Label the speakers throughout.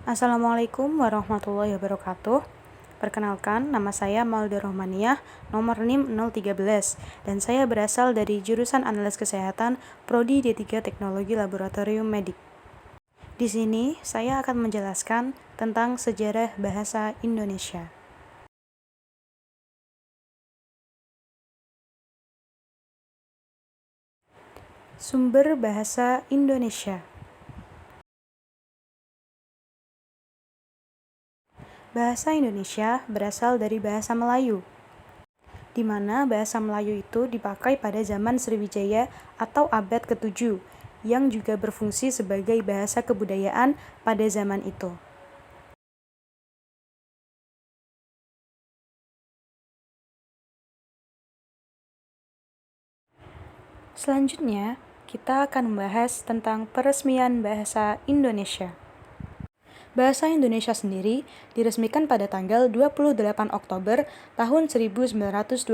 Speaker 1: Assalamualaikum warahmatullahi wabarakatuh. Perkenalkan, nama saya Malda Rohmaniah, nomor NIM 013, dan saya berasal dari jurusan Analis Kesehatan, Prodi D3 Teknologi Laboratorium Medik. Di sini, saya akan menjelaskan tentang sejarah bahasa Indonesia. Sumber bahasa Indonesia. Bahasa Indonesia berasal dari bahasa Melayu, di mana bahasa Melayu itu dipakai pada zaman Sriwijaya atau abad ke-7, yang juga berfungsi sebagai bahasa kebudayaan pada zaman itu. Selanjutnya, kita akan membahas tentang peresmian bahasa Indonesia. Bahasa Indonesia sendiri diresmikan pada tanggal 28 Oktober tahun 1928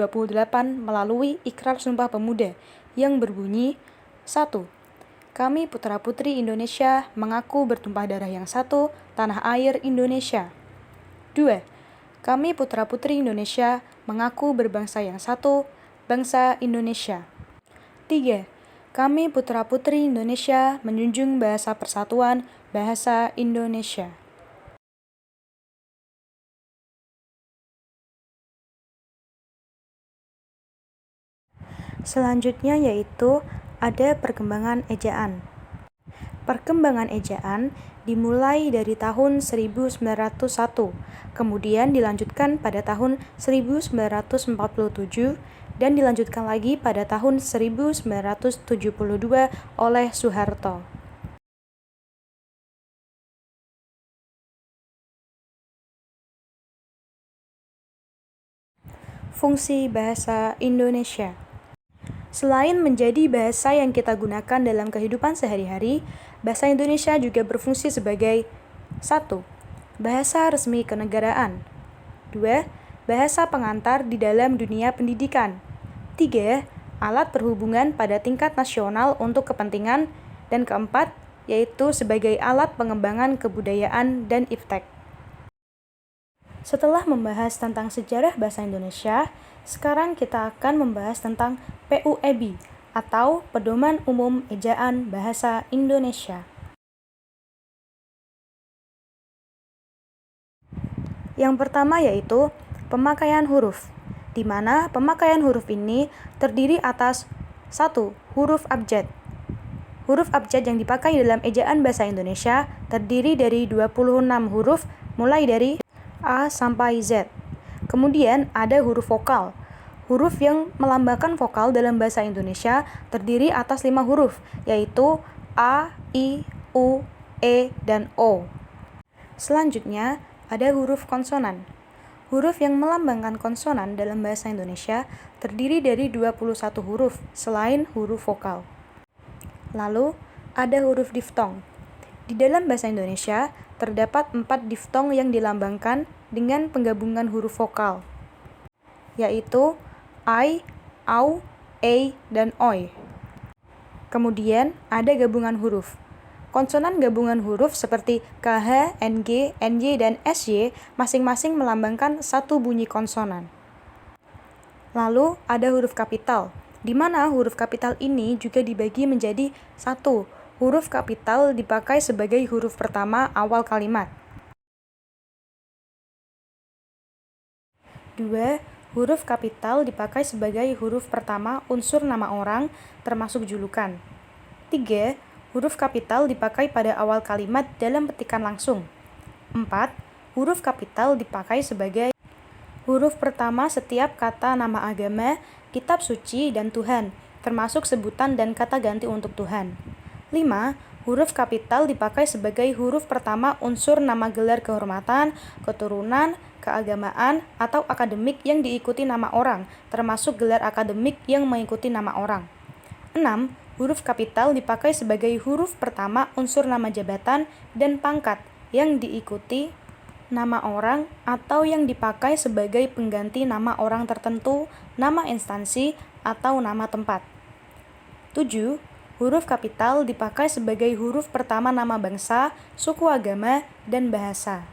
Speaker 1: melalui Ikrar Sumpah Pemuda yang berbunyi 1. Kami putra-putri Indonesia mengaku bertumpah darah yang satu, tanah air Indonesia. 2. Kami putra-putri Indonesia mengaku berbangsa yang satu, bangsa Indonesia. 3. Kami putra-putri Indonesia menjunjung bahasa persatuan, bahasa Indonesia. Selanjutnya yaitu ada perkembangan ejaan. Perkembangan ejaan dimulai dari tahun 1901, kemudian dilanjutkan pada tahun 1947, dan dilanjutkan lagi pada tahun 1972 oleh Soeharto. Fungsi bahasa Indonesia. Selain menjadi bahasa yang kita gunakan dalam kehidupan sehari-hari, bahasa Indonesia juga berfungsi sebagai 1. Bahasa resmi kenegaraan. 2. Bahasa pengantar di dalam dunia pendidikan. 3. Alat perhubungan pada tingkat nasional untuk kepentingan. Dan keempat, yaitu sebagai alat pengembangan kebudayaan dan iptek. Setelah membahas tentang sejarah bahasa Indonesia, sekarang kita akan membahas tentang PUEB atau Pedoman Umum Ejaan Bahasa Indonesia. Yang pertama yaitu pemakaian huruf, di mana pemakaian huruf ini terdiri atas 1. Huruf abjad. Huruf abjad yang dipakai dalam ejaan bahasa Indonesia terdiri dari 26 huruf mulai dari A sampai Z. Kemudian ada huruf vokal. Huruf yang melambangkan vokal dalam bahasa Indonesia terdiri atas 5 huruf, yaitu A, I, U, E, dan O. Selanjutnya, ada huruf konsonan. Huruf yang melambangkan konsonan dalam bahasa Indonesia terdiri dari 21 huruf selain huruf vokal. Lalu, ada huruf diftong. Di dalam bahasa Indonesia, terdapat 4 diftong yang dilambangkan dengan penggabungan huruf vokal, yaitu ai, au, e, dan oi. Kemudian, ada gabungan huruf. Konsonan gabungan huruf seperti KH, NG, NY, dan SY masing-masing melambangkan satu bunyi konsonan. Lalu ada huruf kapital, di mana huruf kapital ini juga dibagi menjadi 1. Huruf kapital dipakai sebagai huruf pertama awal kalimat. 2. Huruf kapital dipakai sebagai huruf pertama unsur nama orang, termasuk julukan. 3. Huruf kapital dipakai pada awal kalimat dalam petikan langsung. 4. Huruf kapital dipakai sebagai huruf pertama setiap kata nama agama, kitab suci, dan Tuhan, termasuk sebutan dan kata ganti untuk Tuhan. 5. Huruf kapital dipakai sebagai huruf pertama unsur nama gelar kehormatan, keturunan, keagamaan, atau akademik yang diikuti nama orang, termasuk gelar akademik yang mengikuti nama orang. 6. Huruf kapital dipakai sebagai huruf pertama unsur nama jabatan dan pangkat yang diikuti nama orang atau yang dipakai sebagai pengganti nama orang tertentu, nama instansi, atau nama tempat. 7. Huruf kapital dipakai sebagai huruf pertama nama bangsa, suku agama, dan bahasa.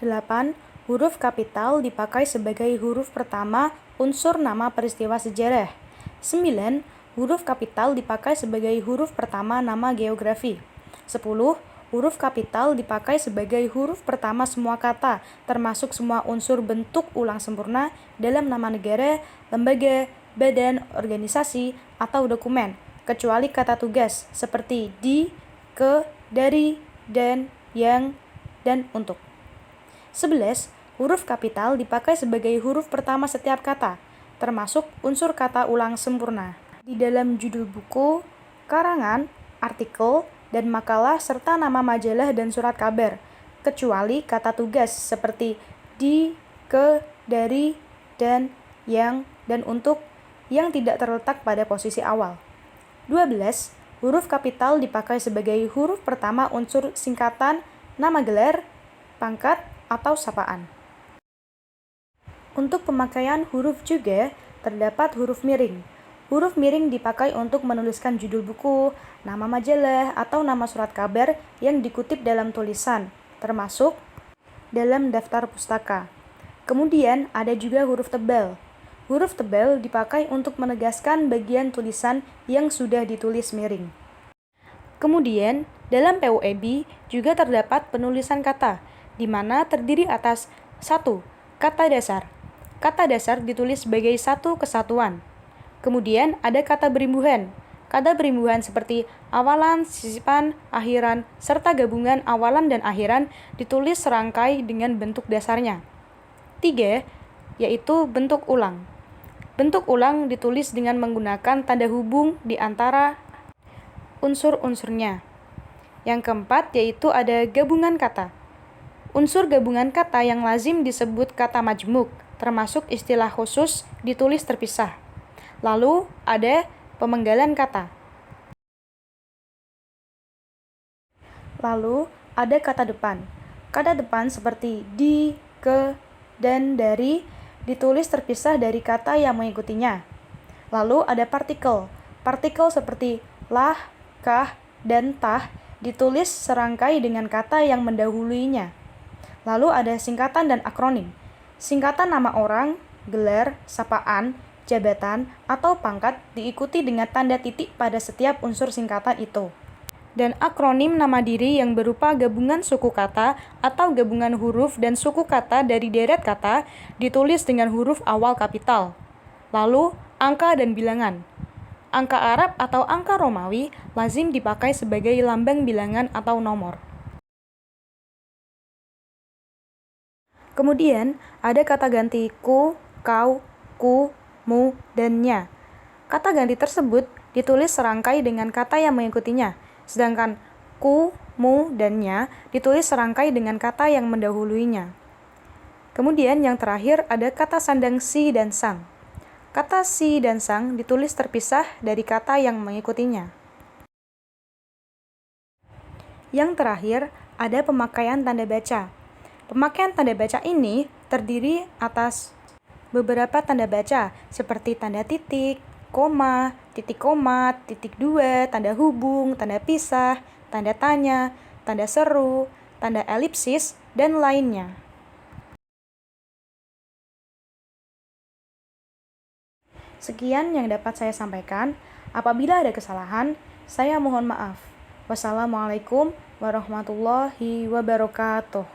Speaker 1: 8. Huruf kapital dipakai sebagai huruf pertama unsur nama peristiwa sejarah. 9. Huruf kapital dipakai sebagai huruf pertama nama geografi. 10. Huruf kapital dipakai sebagai huruf pertama semua kata, termasuk semua unsur bentuk ulang sempurna dalam nama negara, lembaga, badan, organisasi, atau dokumen, kecuali kata tugas seperti di, ke, dari, dan, yang, dan untuk. 11. Huruf kapital dipakai sebagai huruf pertama setiap kata, termasuk unsur kata ulang sempurna. Di dalam judul buku, karangan, artikel, dan makalah serta nama majalah dan surat kabar, kecuali kata tugas seperti di, ke, dari, dan, yang, dan untuk yang tidak terletak pada posisi awal. 12. Huruf kapital dipakai sebagai huruf pertama unsur singkatan, nama gelar, pangkat, atau sapaan. Untuk pemakaian huruf juga terdapat huruf miring. Huruf miring dipakai untuk menuliskan judul buku, nama majalah, atau nama surat kabar yang dikutip dalam tulisan, termasuk dalam daftar pustaka. Kemudian ada juga huruf tebal. Huruf tebal dipakai untuk menegaskan bagian tulisan yang sudah ditulis miring. Kemudian, dalam PUEB juga terdapat penulisan kata, di mana terdiri atas 1. Kata dasar. Kata dasar ditulis sebagai satu kesatuan. Kemudian ada kata berimbuhan. Kata berimbuhan seperti awalan, sisipan, akhiran, serta gabungan awalan dan akhiran ditulis serangkai dengan bentuk dasarnya. 3. Yaitu bentuk ulang. Bentuk ulang ditulis dengan menggunakan tanda hubung di antara unsur-unsurnya. Yang keempat yaitu ada gabungan kata. Unsur gabungan kata yang lazim disebut kata majmuk, termasuk istilah khusus ditulis terpisah. Lalu ada pemenggalan kata. Lalu ada kata depan. Kata depan seperti di, ke, dan dari ditulis terpisah dari kata yang mengikutinya. Lalu ada partikel. Partikel seperti lah, kah, dan tah ditulis serangkai dengan kata yang mendahuluinya. Lalu ada singkatan dan akronim. Singkatan nama orang, gelar, sapaan, jabatan, atau pangkat diikuti dengan tanda titik pada setiap unsur singkatan itu. Dan akronim nama diri yang berupa gabungan suku kata atau gabungan huruf dan suku kata dari deret kata ditulis dengan huruf awal kapital. Lalu, angka dan bilangan. Angka Arab atau angka Romawi lazim dipakai sebagai lambang bilangan atau nomor. Kemudian, ada kata ganti ku, kau, ku, mu, dan nya. Kata ganti tersebut ditulis serangkai dengan kata yang mengikutinya, sedangkan ku, mu, dan nya ditulis serangkai dengan kata yang mendahuluinya. Kemudian yang terakhir ada kata sandang si dan sang. Kata si dan sang ditulis terpisah dari kata yang mengikutinya. Yang terakhir ada pemakaian tanda baca. Pemakaian tanda baca ini terdiri atas beberapa tanda baca seperti tanda titik, koma, titik koma, titik dua, tanda hubung, tanda pisah, tanda tanya, tanda seru, tanda elipsis, dan lainnya. Sekian yang dapat saya sampaikan. Apabila ada kesalahan, saya mohon maaf. Wassalamualaikum warahmatullahi wabarakatuh.